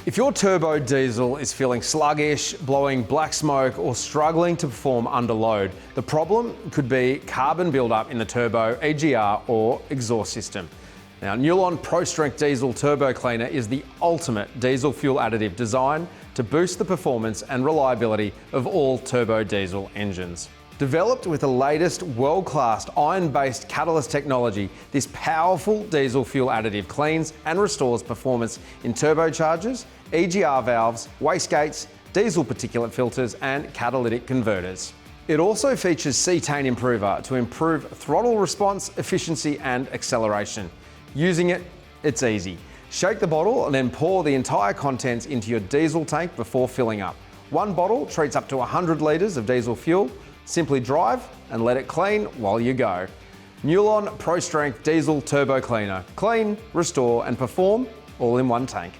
If your turbo diesel is feeling sluggish, blowing black smoke, or struggling to perform under load, the problem could be carbon buildup in the turbo, EGR, or exhaust system. Now, Nulon Pro Strength Diesel Turbo Cleaner is the ultimate diesel fuel additive designed to boost the performance and reliability of all turbo diesel engines. Developed with the latest world-class iron-based catalyst technology, this powerful diesel fuel additive cleans and restores performance in turbochargers, EGR valves, wastegates, diesel particulate filters, and catalytic converters. It also features cetane improver to improve throttle response, efficiency, and acceleration. Using it, it's easy. Shake the bottle and then pour the entire contents into your diesel tank before filling up. One bottle treats up to 100 litres of diesel fuel. Simply drive and let it clean while you go. Nulon Pro Strength Diesel Turbo Cleaner. Clean, restore, and perform all in one tank.